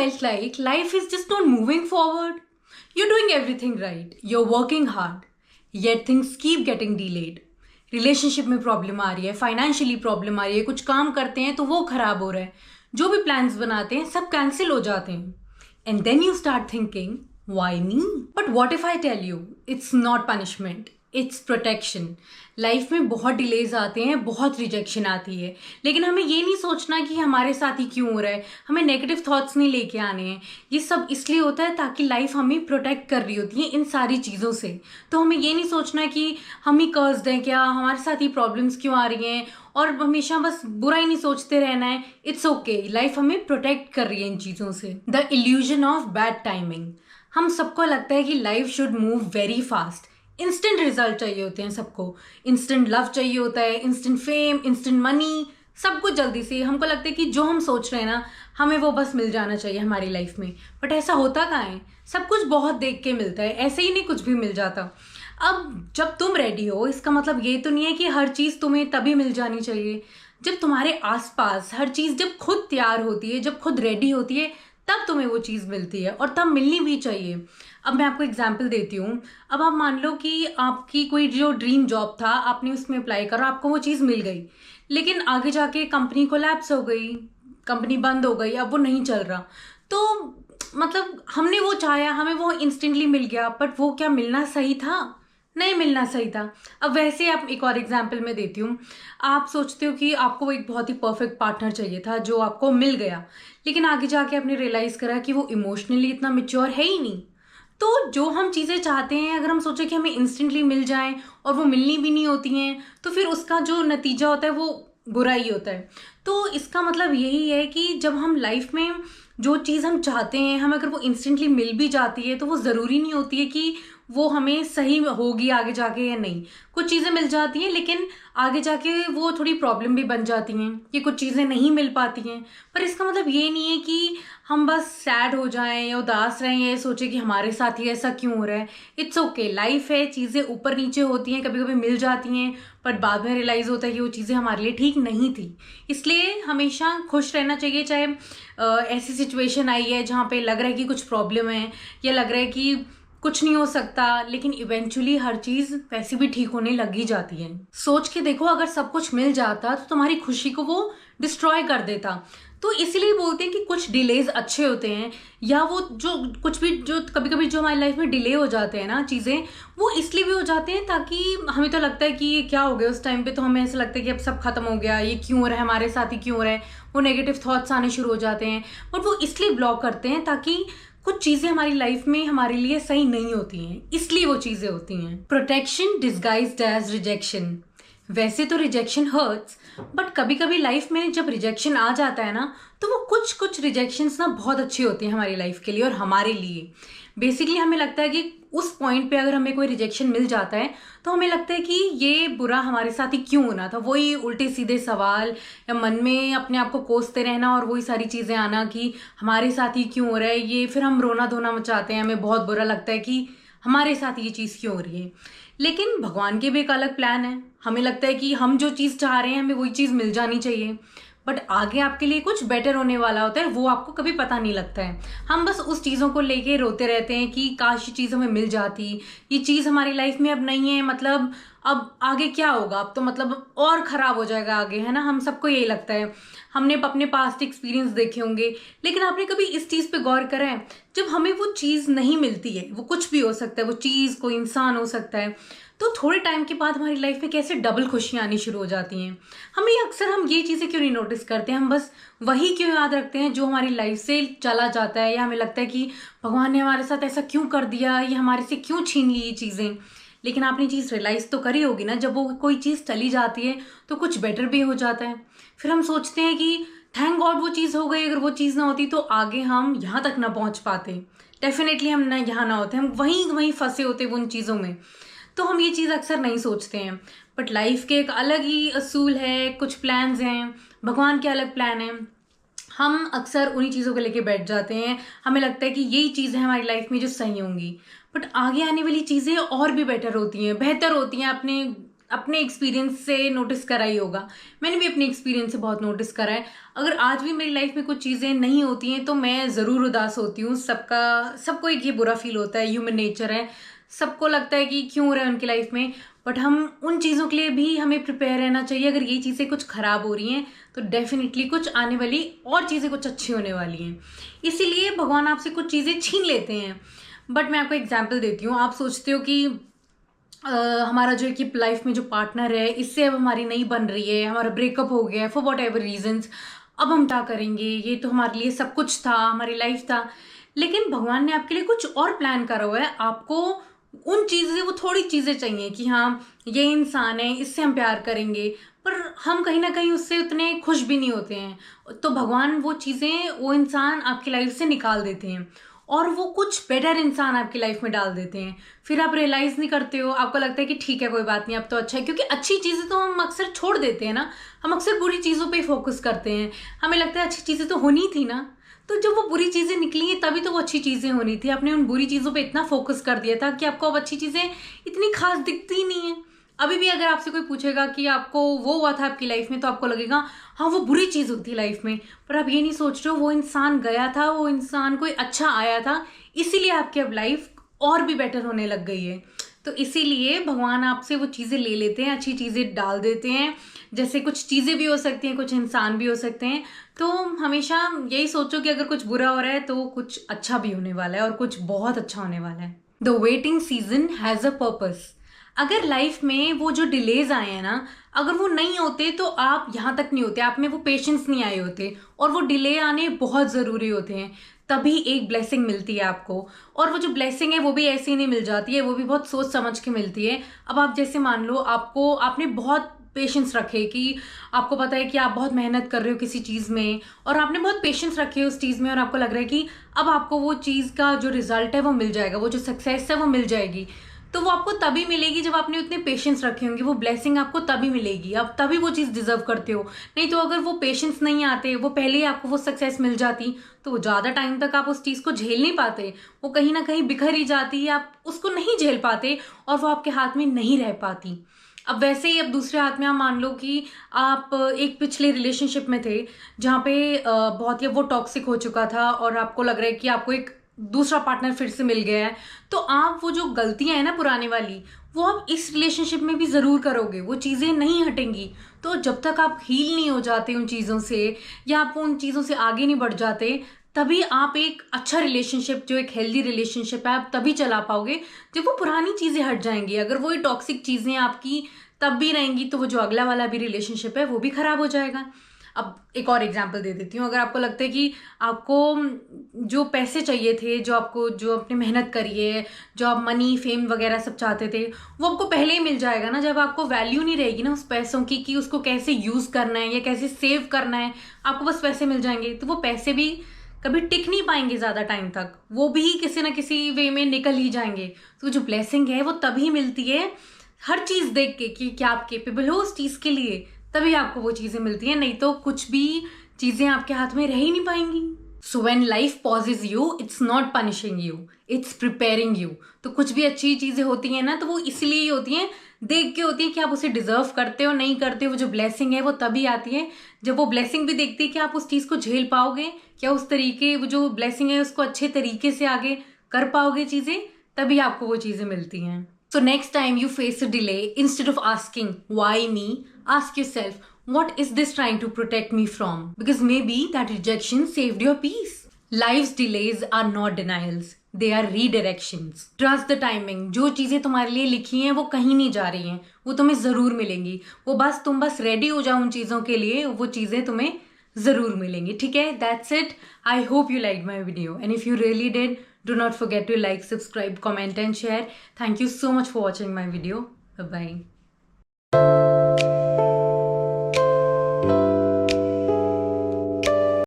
felt like life is just not moving forward? You're doing everything right, you're working hard, yet things keep getting delayed. Relationship में problem आ रही है, financially problem आ रही है, कुछ काम करते हैं तो वो खराब हो रहा है, जो भी प्लान्स बनाते हैं सब कैंसिल हो जाते हैं. And then you start thinking, why me? But what if I tell you it's not punishment, it's protection. Life में बहुत डिलेज आते हैं, बहुत रिजेक्शन आती है, लेकिन हमें ये नहीं सोचना कि हमारे साथ ही क्यों हो रहा है, हमें नेगेटिव थॉट्स नहीं लेके आने हैं. ये सब इसलिए होता है ताकि लाइफ हमें प्रोटेक्ट कर रही होती है इन सारी चीज़ों से. तो हमें ये नहीं सोचना कि हम ही कर्स्ड हैं क्या, हमारे साथ ही प्रॉब्लम्स क्यों आ रही हैं, और हमेशा बस बुरा ही नहीं सोचते रहना है. इट्स ओके, लाइफ हमें प्रोटेक्ट कर रही है इन चीज़ों से. The illusion of bad timing. हम सबको लगता है कि life should move very fast, instant result चाहिए होते हैं सबको, इंस्टेंट लव चाहिए होता है, इंस्टेंट फेम, इंस्टेंट मनी, सब कुछ जल्दी से. हमको लगता है कि जो हम सोच रहे हैं ना, हमें वो बस मिल जाना चाहिए हमारी लाइफ में. बट ऐसा होता कहाँ है? सब कुछ बहुत देख के मिलता है, ऐसे ही नहीं कुछ भी मिल जाता. अब जब तुम रेडी हो, इसका मतलब ये तो नहीं है कि हर चीज़ तुम्हें तभी मिल जानी चाहिए. जब तुम्हारे आसपास हर चीज़ जब खुद तैयार होती है, जब खुद रेडी होती है, तब तुम्हें वो चीज़ मिलती है, और तब मिलनी भी चाहिए. अब मैं आपको एग्जांपल देती हूँ. अब आप मान लो कि आपकी कोई जो ड्रीम जॉब था, आपने उसमें अप्लाई करा, आपको वो चीज़ मिल गई, लेकिन आगे जाके कंपनी कोलैप्स हो गई, कंपनी बंद हो गई, अब वो नहीं चल रहा. तो मतलब हमने वो चाहा, हमें वो इंस्टेंटली मिल गया, बट वो क्या मिलना सही था? नहीं मिलना सही था. अब वैसे आप एक और एग्जांपल मैं देती हूँ. आप सोचते हो कि आपको एक बहुत ही परफेक्ट पार्टनर चाहिए था, जो आपको मिल गया, लेकिन आगे जाके आपने रियलाइज़ करा कि वो इमोशनली इतना मैच्योर है ही नहीं. तो जो हम चीज़ें चाहते हैं, अगर हम सोचें कि हमें इंस्टेंटली मिल जाएं और वो मिलनी भी नहीं होती हैं, तो फिर उसका जो नतीजा होता है वो बुरा ही होता है. तो इसका मतलब यही है कि जब हम लाइफ में जो चीज़ हम चाहते हैं, हम अगर वो इंस्टेंटली मिल भी जाती है, तो वो ज़रूरी नहीं होती है कि वो हमें सही होगी आगे जाके या नहीं. कुछ चीज़ें मिल जाती हैं, लेकिन आगे जाके वो थोड़ी प्रॉब्लम भी बन जाती हैं कि कुछ चीज़ें नहीं मिल पाती हैं. पर इसका मतलब ये नहीं है कि हम बस सैड हो जाएं या उदास रहें, या सोचें कि हमारे साथ ही ऐसा क्यों हो रहा है. इट्स ओके, लाइफ है, चीज़ें ऊपर नीचे होती हैं, कभी कभी मिल जाती हैं, बट बाद में रियलाइज़ होता है कि वो चीज़ें हमारे लिए ठीक नहीं थी. इसलिए हमेशा खुश रहना चाहिए, चाहे ऐसी सिचुएशन आई है जहाँ पे लग रहा है कि कुछ प्रॉब्लम है, या लग रहा है कि कुछ नहीं हो सकता, लेकिन इवेंचुअली हर चीज़ वैसे भी ठीक होने लग ही जाती है. सोच के देखो, अगर सब कुछ मिल जाता तो तुम्हारी खुशी को वो डिस्ट्रॉय कर देता. तो इसीलिए बोलते हैं कि कुछ डिलेज अच्छे होते हैं, या वो जो कुछ भी जो कभी कभी जो हमारी लाइफ में डिले हो जाते हैं ना चीज़ें, वो इसलिए भी हो जाते हैं ताकि हमें तो लगता है कि ये क्या हो गया उस टाइम पे, तो हमें ऐसा लगता है कि अब सब खत्म हो गया, ये क्यों हो रहा है, हमारे साथ ही क्यों हो रहा है. वो नेगेटिव थॉट्स आने शुरू हो जाते हैं, बट वो इसलिए ब्लॉक करते हैं ताकि कुछ चीज़ें हमारी लाइफ में हमारे लिए सही नहीं होती हैं, इसलिए वो चीज़ें होती हैं. Protection disguised as rejection. वैसे तो रिजेक्शन हर्ट्स, बट कभी कभी लाइफ में जब रिजेक्शन आ जाता है ना, तो वो कुछ रिजेक्शंस ना बहुत अच्छे होते हैं हमारी लाइफ के लिए और हमारे लिए. बेसिकली हमें लगता है कि उस पॉइंट पे अगर हमें कोई रिजेक्शन मिल जाता है, तो हमें लगता है कि ये बुरा हमारे साथ ही क्यों होना था. वही उल्टे सीधे सवाल, या मन में अपने आप को कोसते रहना, और वही सारी चीज़ें आना कि हमारे साथ ही क्यों हो रहा है ये. फिर हम रोना धोना मचाते हैं, हमें बहुत बुरा लगता है कि हमारे साथ ये चीज़ क्यों हो रही है. लेकिन भगवान के भी एक अलग प्लान है. हमें लगता है कि हम जो चीज़ चाह रहे हैं, हमें वही चीज़ मिल जानी चाहिए, बट आगे आपके लिए कुछ बेटर होने वाला होता है, वो आपको कभी पता नहीं लगता है. हम बस उस चीज़ों को लेके रोते रहते हैं कि काश ये चीज़ हमें मिल जाती, ये चीज़ हमारी लाइफ में अब नहीं है, मतलब अब आगे क्या होगा, अब तो मतलब और ख़राब हो जाएगा आगे, है ना. हम सबको यही लगता है. हमने अपने पास्ट एक्सपीरियंस देखे होंगे, लेकिन आपने कभी इस चीज़ पे गौर करा है, जब हमें वो चीज़ नहीं मिलती है, वो कुछ भी हो सकता है, वो चीज़ कोई इंसान हो सकता है, तो थोड़े टाइम के बाद हमारी लाइफ में कैसे डबल खुशियाँ आनी शुरू हो जाती हैं. हम ये चीज़ें क्यों नहीं नोटिस करते हैं, हम बस वही क्यों याद रखते हैं जो हमारी लाइफ से चला जाता है, या हमें लगता है कि भगवान ने हमारे साथ ऐसा क्यों कर दिया, ये हमारे से क्यों छीन ली ये चीज़ें. लेकिन आपने चीज़ रियलाइज़ तो करी होगी ना, जब वो कोई चीज़ चली जाती है तो कुछ बेटर भी हो जाता है. फिर हम सोचते हैं कि थैंक गॉड वो चीज़ हो गई, अगर वो चीज़ ना होती तो आगे हम यहाँ तक ना पहुँच पाते, डेफिनेटली हम ना यहाँ ना होते, हम वहीं फंसे होते उन चीज़ों में. तो हम ये चीज़ अक्सर नहीं सोचते हैं. बट लाइफ के एक अलग ही असूल है, कुछ प्लान्स हैं, भगवान के अलग प्लान हैं. हम अक्सर उन्हीं चीज़ों को लेके बैठ जाते हैं, हमें लगता है कि यही चीज़ें हमारी लाइफ में जो सही होंगी, बट आगे आने वाली चीज़ें और भी बेटर होती हैं, बेहतर होती हैं, अपने अपने एक्सपीरियंस से नोटिस करा ही होगा, मैंने भी अपने एक्सपीरियंस से बहुत नोटिस करा है। अगर आज भी मेरी लाइफ में कुछ चीज़ें नहीं होती हैं तो मैं ज़रूर उदास होती हूँ। सबको एक ये बुरा फील होता है, ह्यूमन नेचर है, सबको लगता है कि क्यों हो रहा है उनकी लाइफ में। बट हम उन चीज़ों के लिए भी हमें प्रिपेयर रहना चाहिए। अगर ये चीज़ें कुछ ख़राब हो रही हैं तो डेफिनेटली कुछ आने वाली और चीज़ें कुछ अच्छी होने वाली हैं। इसीलिए भगवान आपसे कुछ चीज़ें छीन लेते हैं। बट मैं आपको एग्जाम्पल देती हूँ। आप सोचते हो कि हमारा जो कि लाइफ में जो पार्टनर है इससे अब हमारी नहीं बन रही है, हमारा ब्रेकअप हो गया है फॉर वॉट एवर रीजन्स, अब हम क्या करेंगे, ये तो हमारे लिए सब कुछ था, हमारी लाइफ था। लेकिन भगवान ने आपके लिए कुछ और प्लान करा हुआ है। आपको उन चीज़ें, वो थोड़ी चीज़ें चाहिए कि हाँ ये इंसान है, इससे हम प्यार करेंगे, पर हम कहीं ना कहीं उससे उतने खुश भी नहीं होते हैं। तो भगवान वो चीज़ें, वो इंसान आपकी लाइफ से निकाल देते हैं और वो कुछ बेटर इंसान आपकी लाइफ में डाल देते हैं। फिर आप रियलाइज़ नहीं करते हो, आपको लगता है कि ठीक है कोई बात नहीं, अब तो अच्छा है। क्योंकि अच्छी चीज़ें तो हम अक्सर छोड़ देते हैं ना, हम अक्सर बुरी चीज़ों पे फोकस करते हैं। हमें लगता है अच्छी चीज़ें तो होनी थी ना, तो जब वो बुरी चीज़ें निकली हैं तभी तो वो अच्छी चीज़ें होनी थी। आपने उन बुरी चीज़ों पे इतना फोकस कर दिया था कि आपको अब अच्छी चीज़ें इतनी खास दिखती ही नहीं है। अभी भी अगर आपसे कोई पूछेगा कि आपको वो हुआ था आपकी लाइफ में, तो आपको लगेगा हाँ वो बुरी चीज़ होती लाइफ में, पर आप ये नहीं सोच रहे हो वो इंसान गया था, वो इंसान कोई अच्छा आया था, इसीलिए आपकी अब लाइफ और भी बेटर होने लग गई है। तो इसीलिए भगवान आपसे वो चीज़ें ले लेते हैं, अच्छी चीज़ें डाल देते हैं। जैसे कुछ चीज़ें भी हो सकती हैं, कुछ इंसान भी हो सकते हैं। तो हमेशा यही सोचो कि अगर कुछ बुरा हो रहा है तो कुछ अच्छा भी होने वाला है और कुछ बहुत अच्छा होने वाला है। The waiting season has a purpose. अगर लाइफ में वो जो डिलेज आए हैं ना, अगर वो नहीं होते तो आप यहाँ तक नहीं होते, आप में वो पेशेंस नहीं आए होते, और वो डिले आने बहुत ज़रूरी होते हैं। तभी एक ब्लेसिंग मिलती है आपको। और वो जो ब्लेसिंग है वो भी ऐसे ही नहीं मिल जाती है, वो भी बहुत सोच समझ के मिलती है। अब आप जैसे मान लो आपने बहुत पेशेंस रखे कि आपको पता है कि आप बहुत मेहनत कर रहे हो किसी चीज़ में, और आपने बहुत पेशेंस रखे है उस चीज़ में, और आपको लग रहा है कि अब आपको वो चीज़ का जो रिजल्ट है वो मिल जाएगा, वो जो सक्सेस है वो मिल जाएगी। तो वो आपको तभी मिलेगी जब आपने उतने पेशेंस रखे होंगे। वो ब्लेसिंग आपको तभी मिलेगी, आप तभी वो चीज़ डिजर्व करते हो। नहीं तो अगर वो पेशेंस नहीं आते, वो पहले ही आपको वो सक्सेस मिल जाती, तो वो ज़्यादा टाइम तक आप उस चीज़ को झेल नहीं पाते, वो कहीं ना कहीं बिखर ही जाती है, आप उसको नहीं झेल पाते और वो आपके हाथ में नहीं रह पाती। अब वैसे ही अब दूसरे हाथ में आप मान लो कि आप एक पिछले रिलेशनशिप में थे जहाँ पे बहुत ही वो टॉक्सिक हो चुका था, और आपको लग रहा है कि आपको एक दूसरा पार्टनर फिर से मिल गया है। तो आप वो जो गलतियां हैं ना पुराने वाली, वो आप इस रिलेशनशिप में भी ज़रूर करोगे, वो चीज़ें नहीं हटेंगी। तो जब तक आप हील नहीं हो जाते उन चीज़ों से, या आप उन चीज़ों से आगे नहीं बढ़ जाते, तभी आप एक अच्छा रिलेशनशिप, जो एक हेल्दी रिलेशनशिप है, आप तभी चला पाओगे जब वो पुरानी चीज़ें हट जाएंगी। अगर वही टॉक्सिक चीज़ें आपकी तब भी रहेंगी तो वो जो अगला वाला भी रिलेशनशिप है वो भी खराब हो जाएगा। अब एक और एग्जांपल दे देती हूँ। अगर आपको लगता है कि आपको जो पैसे चाहिए थे, जो आपने मेहनत करी है, जो आप मनी फेम वगैरह सब चाहते थे, वो आपको पहले ही मिल जाएगा ना, जब आपको वैल्यू नहीं रहेगी ना उस पैसों की कि उसको कैसे यूज़ करना है या कैसे सेव करना है, आपको बस पैसे मिल जाएंगे। तो वो पैसे भी कभी टिक नहीं पाएंगे ज़्यादा टाइम तक, वो भी किसी ना किसी वे में निकल ही जाएंगे। तो जो ब्लेसिंग है वो तभी मिलती है, हर चीज़ देख के कि क्या आप केपेबल हो उस चीज़ के लिए, तभी आपको वो चीज़ें मिलती हैं। नहीं तो कुछ भी चीज़ें आपके हाथ में रह ही नहीं पाएंगी। So when life pauses you, it's not punishing you, it's preparing you. तो कुछ भी अच्छी चीज़ें होती हैं ना, तो वो इसलिए ही होती हैं, देख के होती है कि आप उसे डिजर्व करते हो नहीं करते हो। वो जो ब्लेसिंग है वो तभी आती है जब वो ब्लेसिंग भी देखती है कि आप उस चीज़ को झेल पाओगे, क्या उस तरीके, वो जो ब्लेसिंग है उसको अच्छे तरीके से आगे कर पाओगे चीज़ें, तभी आपको वो चीज़ें मिलती हैं। So next time you face a delay, instead of asking why me, ask yourself, what is this trying to protect me from? Because maybe that rejection saved your peace. Life's delays are not denials, they are redirections. Trust the timing. जो चीज़ें तुम्हारे लिए लिखी हैं वो कहीं नहीं जा रही हैं, वो तुम्हें ज़रूर मिलेंगी। तुम बस रेडी हो जाओ उन चीज़ों के लिए, वो चीज़ें तुम्हें ज़रूर मिलेंगी। ठीक है, that's it. I hope you liked my video, and if you really did, do not forget to like, subscribe, comment and share. Thank you so much for watching my video. Bye bye.